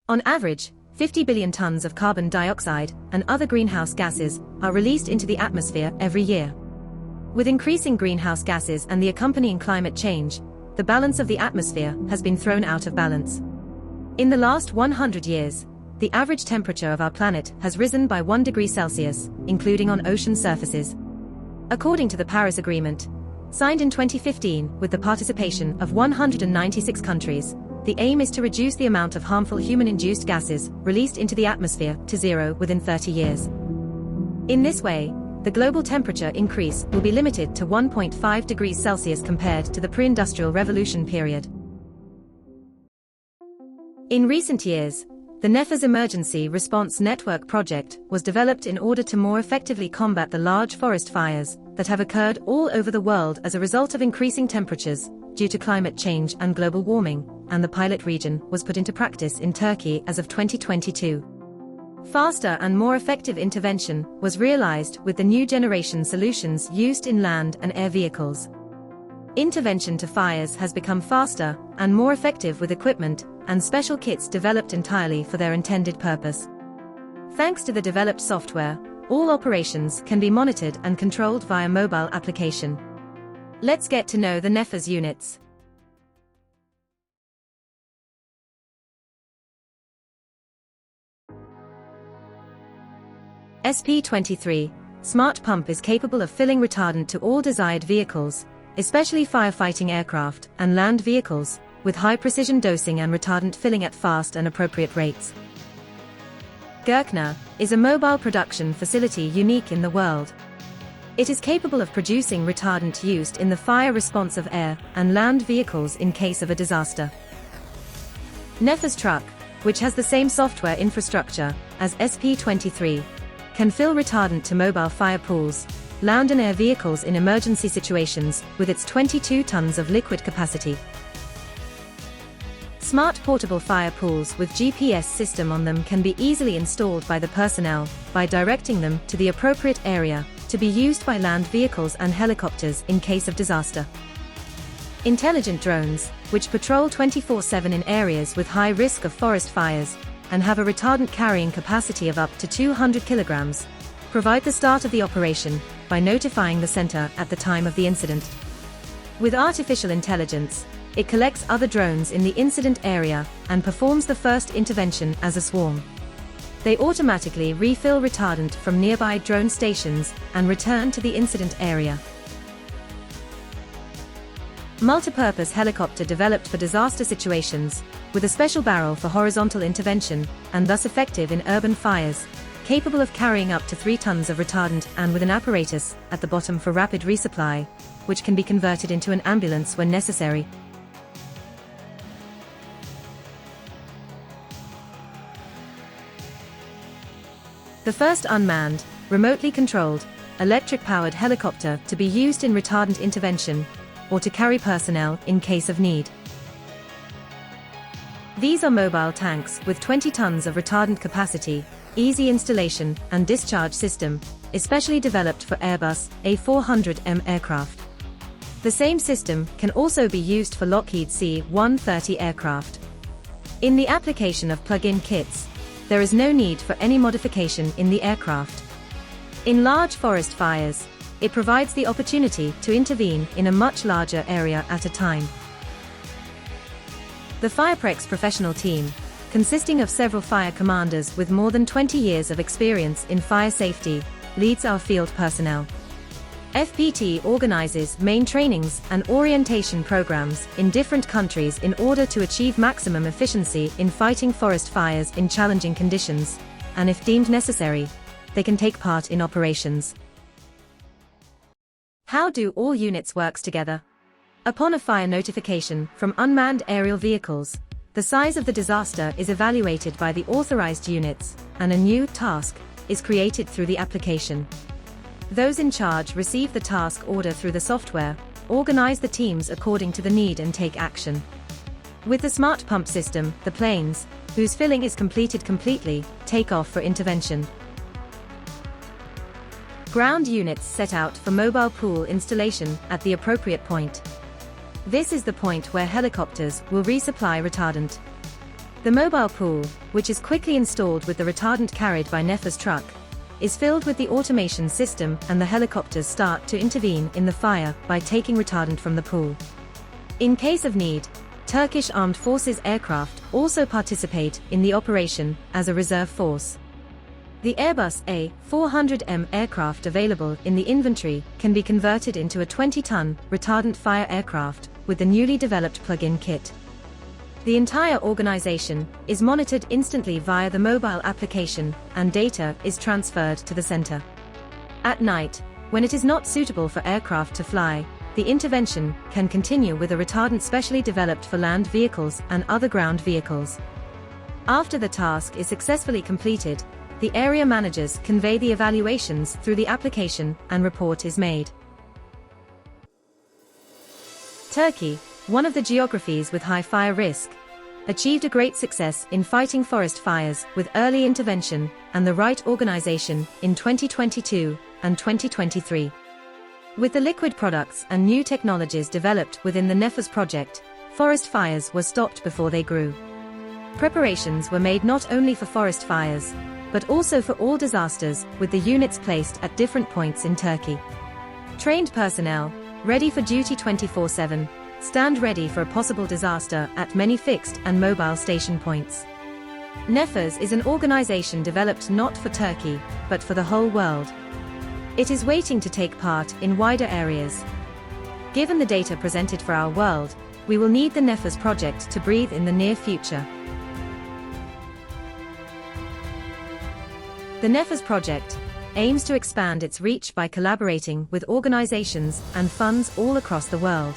On average, 50 billion tons of carbon dioxide and other greenhouse gases are released into the atmosphere every year. With increasing greenhouse gases and the accompanying climate change, the balance of the atmosphere has been thrown out of balance. In the last 100 years, the average temperature of our planet has risen by 1 degree Celsius, including on ocean surfaces. According to the Paris Agreement, signed in 2015 with the participation of 196 countries, the aim is to reduce the amount of harmful human-induced gases released into the atmosphere to zero within 30 years. In this way, the global temperature increase will be limited to 1.5 degrees Celsius compared to the pre-industrial revolution period. In recent years, the NEFES Emergency Response Network project was developed in order to more effectively combat the large forest fires that have occurred all over the world as a result of increasing temperatures due to climate change and global warming, and the pilot region was put into practice in Turkey as of 2022. Faster and more effective intervention was realized with the new generation solutions used in land and air vehicles. Intervention to fires has become faster and more effective with equipment and special kits developed entirely for their intended purpose. Thanks to the developed software, all operations can be monitored and controlled via mobile application. Let's get to know the NEFES units. SP23 Smart Pump is capable of filling retardant to all desired vehicles, especially firefighting aircraft and land vehicles, with high-precision dosing and retardant filling at fast and appropriate rates. Gerkner is a mobile production facility unique in the world. It is capable of producing retardant used in the fire response of air and land vehicles in case of a disaster. NEFES Truck, which has the same software infrastructure as SP23, can fill retardant to mobile fire pools, land and air vehicles in emergency situations with its 22 tons of liquid capacity. Smart portable fire pools with GPS system on them can be easily installed by the personnel by directing them to the appropriate area to be used by land vehicles and helicopters in case of disaster. Intelligent drones, which patrol 24/7 in areas with high risk of forest fires and have a retardant carrying capacity of up to 200 kilograms, provide the start of the operation by notifying the center at the time of the incident. With artificial intelligence, it collects other drones in the incident area and performs the first intervention as a swarm. They automatically refill retardant from nearby drone stations and return to the incident area. Multipurpose helicopter developed for disaster situations, with a special barrel for horizontal intervention, and thus effective in urban fires, capable of carrying up to 3 tons of retardant and with an apparatus at the bottom for rapid resupply, which can be converted into an ambulance when necessary. The first unmanned, remotely controlled, electric-powered helicopter to be used in retardant intervention, or to carry personnel in case of need. These are mobile tanks with 20 tons of retardant capacity, easy installation and discharge system, especially developed for Airbus A400M aircraft. The same system can also be used for Lockheed C-130 aircraft. In the application of plug-in kits, there is no need for any modification in the aircraft. In large forest fires, it provides the opportunity to intervene in a much larger area at a time. The Fireprex professional team, consisting of several fire commanders with more than 20 years of experience in fire safety, leads our field personnel. FPT organizes main trainings and orientation programs in different countries in order to achieve maximum efficiency in fighting forest fires in challenging conditions, and if deemed necessary, they can take part in operations. How do all units work together? Upon a fire notification from unmanned aerial vehicles, the size of the disaster is evaluated by the authorized units, and a new task is created through the application. Those in charge receive the task order through the software, organize the teams according to the need and take action. With the smart pump system, the planes, whose filling is completed completely, take off for intervention. Ground units set out for mobile pool installation at the appropriate point. This is the point where helicopters will resupply retardant. The mobile pool, which is quickly installed with the retardant carried by NEFES truck, is filled with the automation system, and the helicopters start to intervene in the fire by taking retardant from the pool. In case of need, Turkish Armed Forces aircraft also participate in the operation as a reserve force. The Airbus A400M aircraft available in the inventory can be converted into a 20-ton retardant fire aircraft with the newly developed plug-in kit. The entire organization is monitored instantly via the mobile application, and data is transferred to the center. At night, when it is not suitable for aircraft to fly, the intervention can continue with a retardant specially developed for land vehicles and other ground vehicles. After the task is successfully completed, the area managers convey the evaluations through the application and report is made. Turkey, one of the geographies with high fire risk, achieved a great success in fighting forest fires with early intervention and the right organization in 2022 and 2023. With the liquid products and new technologies developed within the NEFES project, forest fires were stopped before they grew. Preparations were made not only for forest fires, but also for all disasters, with the units placed at different points in Turkey. Trained personnel, ready for duty 24/7, stand ready for a possible disaster at many fixed and mobile station points. NEFES is an organization developed not for Turkey, but for the whole world. It is waiting to take part in wider areas. Given the data presented for our world, we will need the NEFES project to breathe in the near future. The NEFES project aims to expand its reach by collaborating with organizations and funds all across the world.